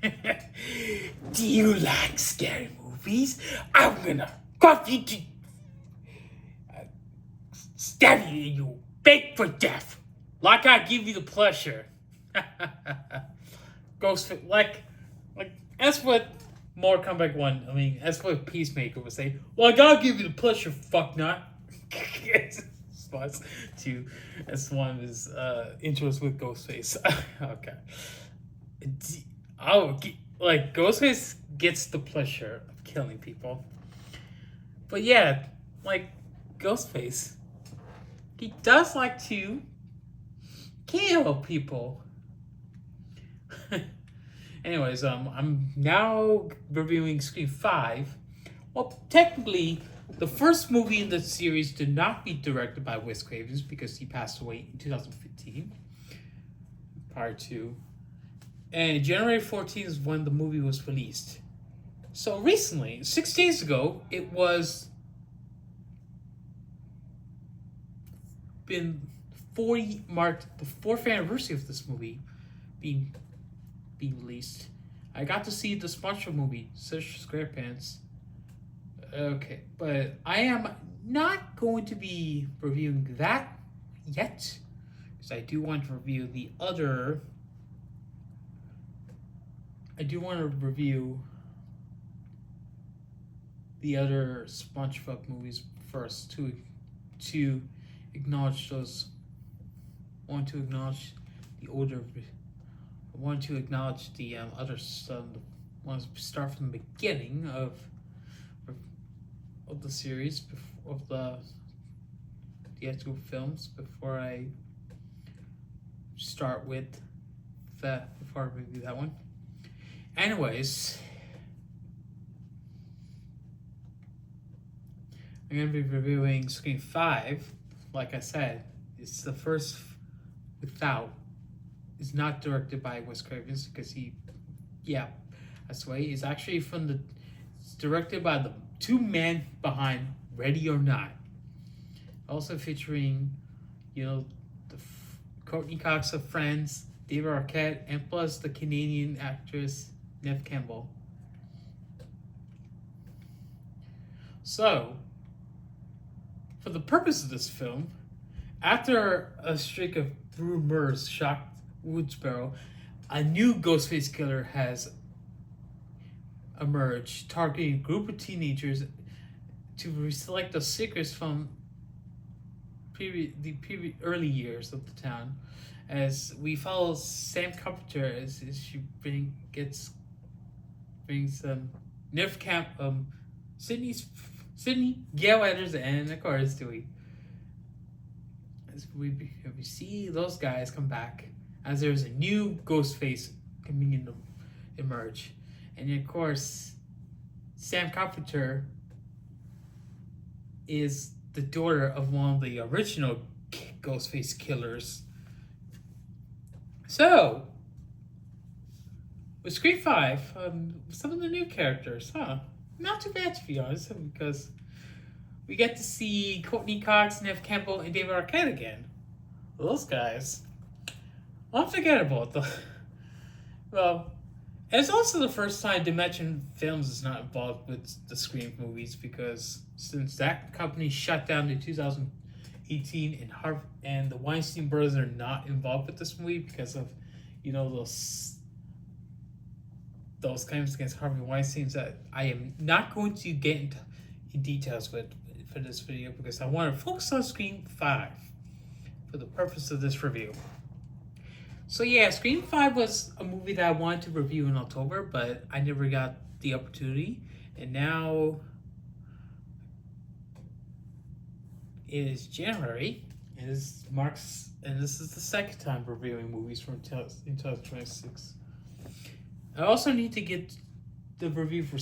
Do you like scary movies? I'm gonna cuff you to stab you and you beg for death. Like I give you the pleasure. Ghost like that's what more comeback one. I mean, that's what Peacemaker would say. Well, I gotta give you the pleasure, fucknut. Response to as one of his intros with Ghostface. Okay. Oh, like Ghostface gets the pleasure of killing people, but yeah, like Ghostface, he does like to kill people. Anyways, I'm now reviewing Scream 5. Well, technically, the first movie in the series did not be directed by Wes Cravens because he passed away in 2015. Prior to. And January 14th is when the movie was released. So recently, 6 days ago, it was been 40 marked the 4th anniversary of this movie being released. I got to see the SpongeBob movie, Search SquarePants. Okay, but I am not going to be reviewing that yet, because I do want to review the other. I do want to review the other SpongeBob movies first to acknowledge those. I want to acknowledge the older. I want to acknowledge the other some. I want to start from the beginning of the series, of the actual films, before I start with that. Before I review that one. Anyways, I'm going to be reviewing Scream 5. Like I said, it's the first without. It's not directed by Wes Cravens because that's why. It's actually it's directed by the two men behind Ready or Not. Also featuring, the Courtney Cox of Friends, David Arquette, and plus the Canadian actress Neve Campbell. So, for the purpose of this film, after a streak of rumors shocked Woodsboro, a new Ghostface killer has emerged, targeting a group of teenagers to select the secrets from the early years of the town. As we follow Sam Carpenter as she brings Neve Camp, Sydney, Gail Weathers, and of course Dewey. As we see those guys come back, as there's a new Ghostface coming to emerge, and of course, Sam Carpenter is the daughter of one of the original Ghostface killers. So, with Scream 5, some of the new characters, not too bad to be honest, because we get to see Courtney Cox, Neve Campbell, and David Arquette again. Those guys, unforgettable. Well, it's also the first time Dimension Films is not involved with the Scream movies, because since that company shut down in 2018, and the Weinstein brothers are not involved with this movie because of those claims against Harvey Weinstein, that I am not going to get into details with for this video, because I want to focus on Scream 5 for the purpose of this review. So yeah, Scream 5 was a movie that I wanted to review in October, but I never got the opportunity, and now it is January, and this is the second time reviewing movies from 2026. I also need to get the review for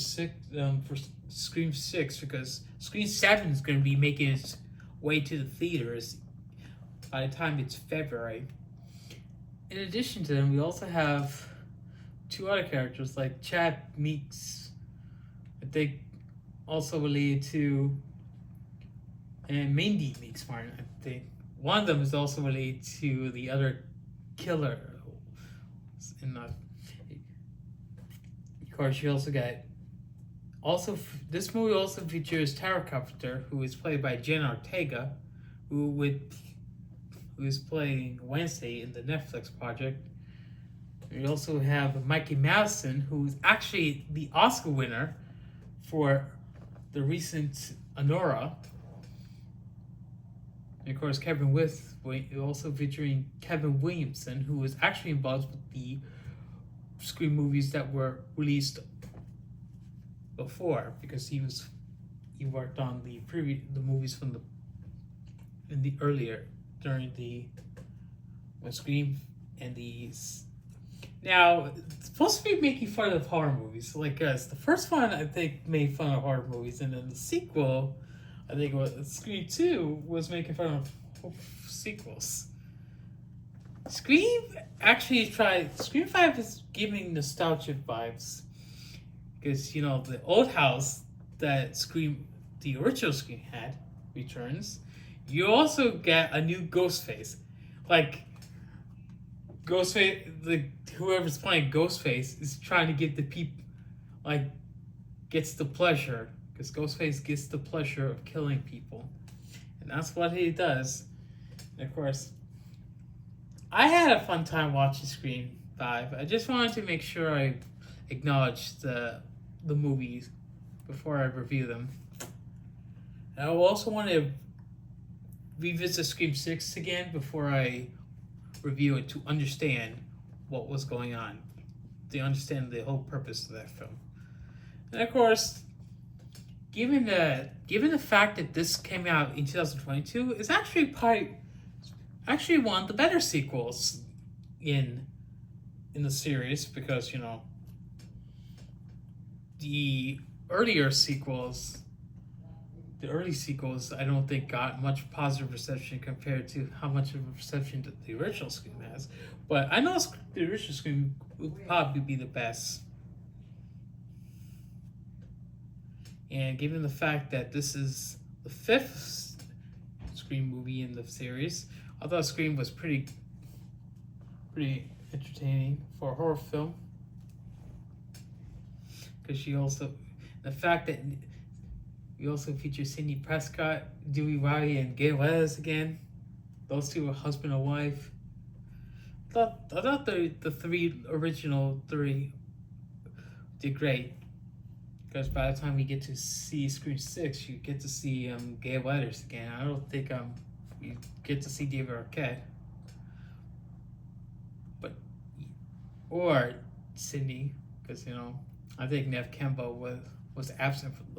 Scream 6, because Scream 7 is going to be making its way to the theaters by the time it's February. In addition to them, we also have two other characters like Chad Meeks, I think also related to, and Mindy Meeks Martin, I think. One of them is also related to the other killer. Of course, you also got this movie also features Tara Carpenter, who is played by Jen Ortega, who is playing Wednesday in the Netflix project. We also have Mikey Madison, who's actually the Oscar winner for the recent Anora. And of course, also featuring Kevin Williamson, who was actually involved with the Scream movies that were released before, because he worked on the movies from the earlier during the Scream and these. Now, it's supposed to be making fun of horror movies like us. The first one, I think, made fun of horror movies, and then the sequel, I think, Scream 2 was making fun of sequels. Scream 5 is giving nostalgic vibes. Because, the old house that the original Scream had, returns. You also get a new Ghostface. Like, Ghostface, whoever's playing Ghostface is trying to get the people, gets the pleasure. Because Ghostface gets the pleasure of killing people. And that's what he does. And of course, I had a fun time watching Scream 5. I just wanted to make sure I acknowledge the movies before I review them. And I also want to revisit Scream 6 again before I review it, to understand what was going on, to understand the whole purpose of that film. And of course, given the fact that this came out in 2022, it's actually one of the better sequels in the series, because the early sequels, I don't think got much positive reception compared to how much of a reception that the original Scream has. But I know the original Scream would probably be the best. And given the fact that this is the 5th Scream movie in the series, I thought Scream was pretty entertaining for a horror film. Because the fact that you also feature Sidney Prescott, Dewey Riley, and Gay Wes again. Those two are husband and wife. I thought the original three did great. Because by the time we get to see Scream 6, you get to see Gay Weathers again. I don't think you get to see David Arquette. Or Sidney, because I think Nev Campbell was absent from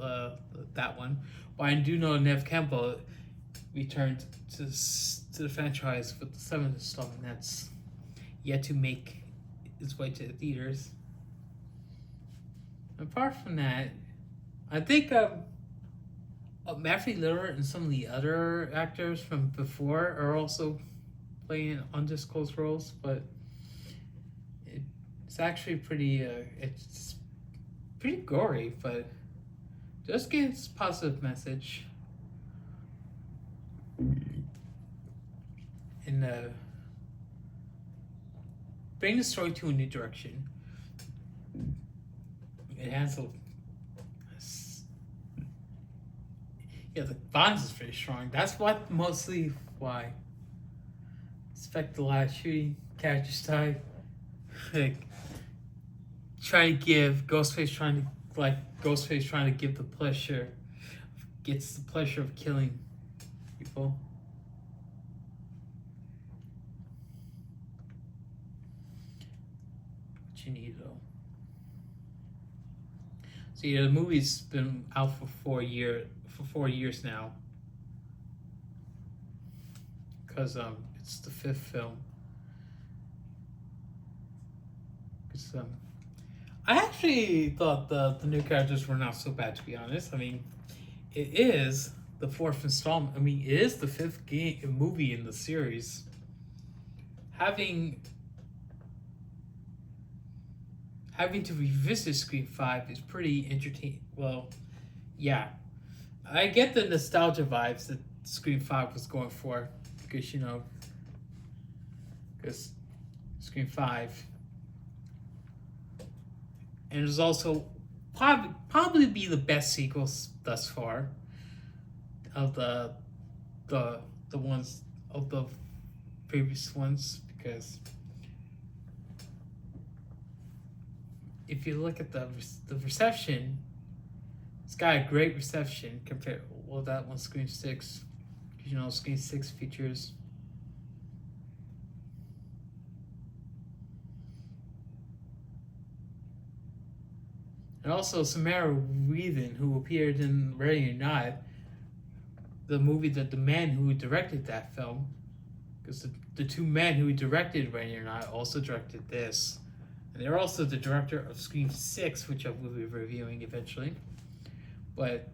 that one. But I do know Nev Campbell returned to the franchise for the 7th installment. That's yet to make its way to the theaters. Apart from that, I think Matthew Lillard and some of the other actors from before are also playing undisclosed roles, but it's actually it's pretty gory, but just gives positive message. And bring the story to a new direction. It has the violence is very strong. That's mostly why. Expect a lot of shooting, characters die. Ghostface trying to give gets the pleasure of killing people. What you need though. So the movie's been out for 4 years now. Because it's the 5th film. I actually thought the new characters were not so bad, to be honest. I mean, it is the 4th installment. I mean, it is the 5th movie in the series. Having to revisit Scream 5 is pretty entertaining. Well, yeah. I get the nostalgia vibes that Scream 5 was going for. Because Scream 5 and it was also probably be the best sequels thus far of the ones of the previous ones, because if you look at the reception, it's got a great reception compared. Well, that one Scream 6, you know, Scream 6 features. And also Samara Weaving, who appeared in Ready or Not, the movie that the man who directed that film, because the two men who directed Ready or Not also directed this. And they're also the director of Scream 6, which I will be reviewing eventually. But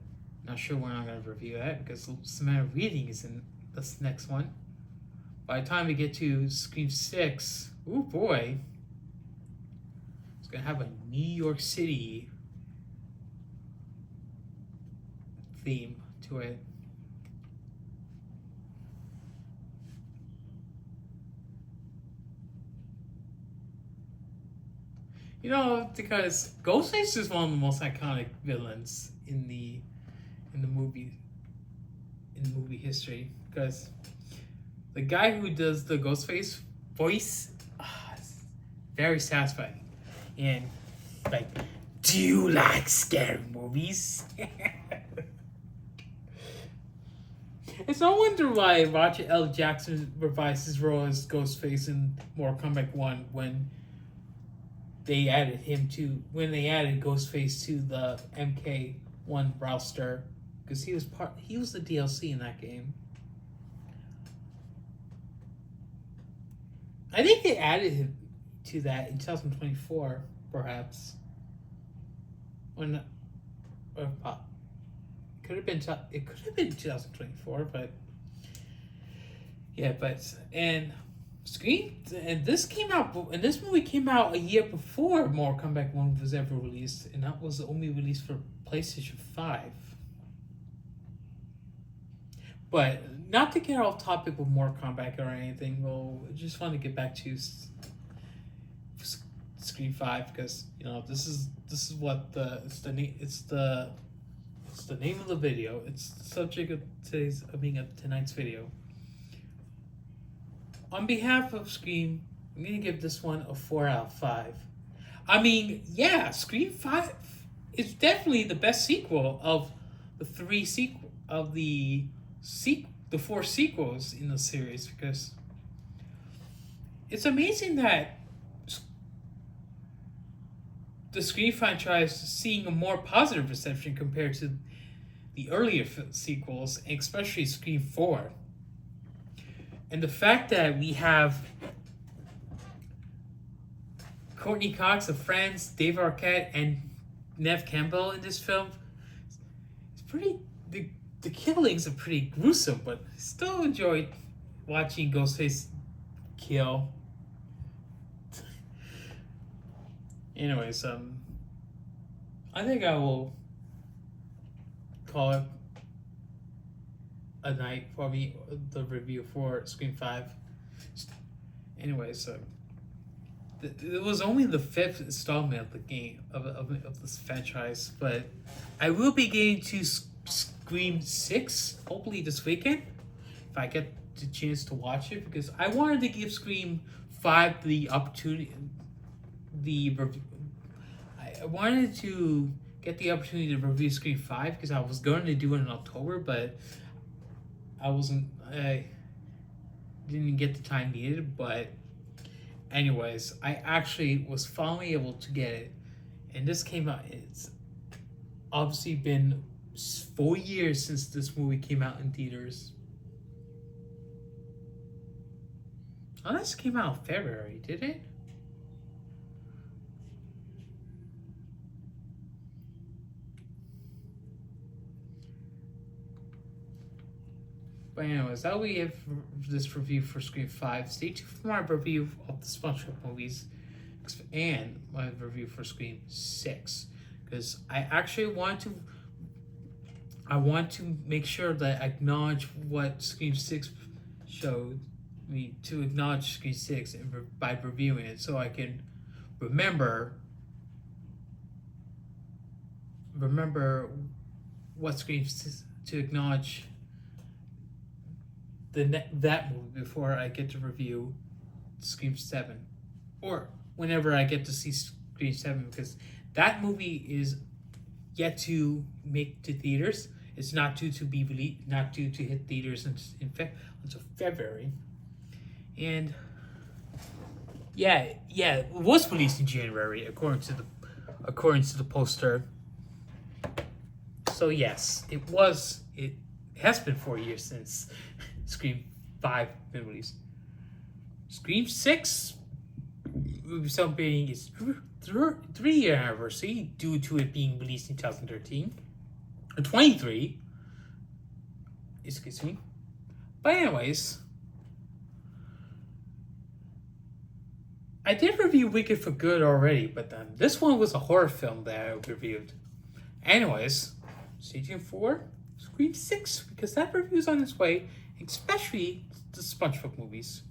not sure when I'm going to review that, because Samara Weaving is in this next one. By the time we get to Scream 6, oh boy, it's going to have a New York City theme to it. You know, because Ghostface is one of the most iconic villains in the movie history. Because the guy who does the Ghostface voice, is very satisfying. And like, do you like scary movies? It's no wonder why Roger L. Jackson revised his role as Ghostface in Mortal Kombat 1 when they added Ghostface to the MK1 roster, because he was the DLC in that game. I think they added him to that in 2024, perhaps. When, it could have been 2024, but yeah, and Scream, and this movie came out a year before Mortal Kombat 1 was ever released, and that was only released for PlayStation 5. But not to get off topic with Mortal Kombat or anything, well, I just want to get back to Scream 5, because you know this is what the name of the video. It's the subject of tonight's video. On behalf of Scream, I'm gonna give this one a 4 out of 5. I mean, yeah, Scream 5 is definitely the best sequel of the four sequels in the series, because it's amazing that the Scream franchise is seeing a more positive reception compared to the earlier sequels, especially Scream 4. And the fact that we have Courtney Cox of Friends, Dave Arquette, and Neve Campbell in this film, it's pretty. The killings are pretty gruesome, but I still enjoyed watching Ghostface kill. Anyways, I think I will call it a night for me, the review for Scream 5. Anyways, it was only the 5th installment of the game of this franchise, but I will be getting to Scream 6 hopefully this weekend if I get the chance to watch it, because I wanted to give Scream 5 the opportunity. I wanted to get the opportunity to review Scream 5 because I was going to do it in October, but I didn't get the time needed. But anyways, I actually was finally able to get it, and this came out. It's obviously been 4 years since this movie came out in theaters. Oh, this came out in February, did it? But anyways, that'll be it for this review for Scream 5. Stay tuned for my review of the SpongeBob movies and my review for Scream 6. Because I actually want to make sure that I acknowledge what Scream 6 showed me, to acknowledge Scream 6 by reviewing it, so I can remember remember what screams to acknowledge that movie before I get to review Scream 7. Or whenever I get to see Scream 7, because that movie is yet to make to theaters. It's not due to be released, not due to hit theaters until February. And yeah, it was released in January according to the poster. So yes, it was. It has been 4 years since Scream 5 been released. Scream 6 will be celebrating its 3-year anniversary due to it being released in 2013. Or 23. Excuse me. But anyways, I did review Wicked for Good already, but then this one was a horror film that I reviewed. Anyways, stay tuned for Scream 6, because that review is on its way, especially the SpongeBob movies.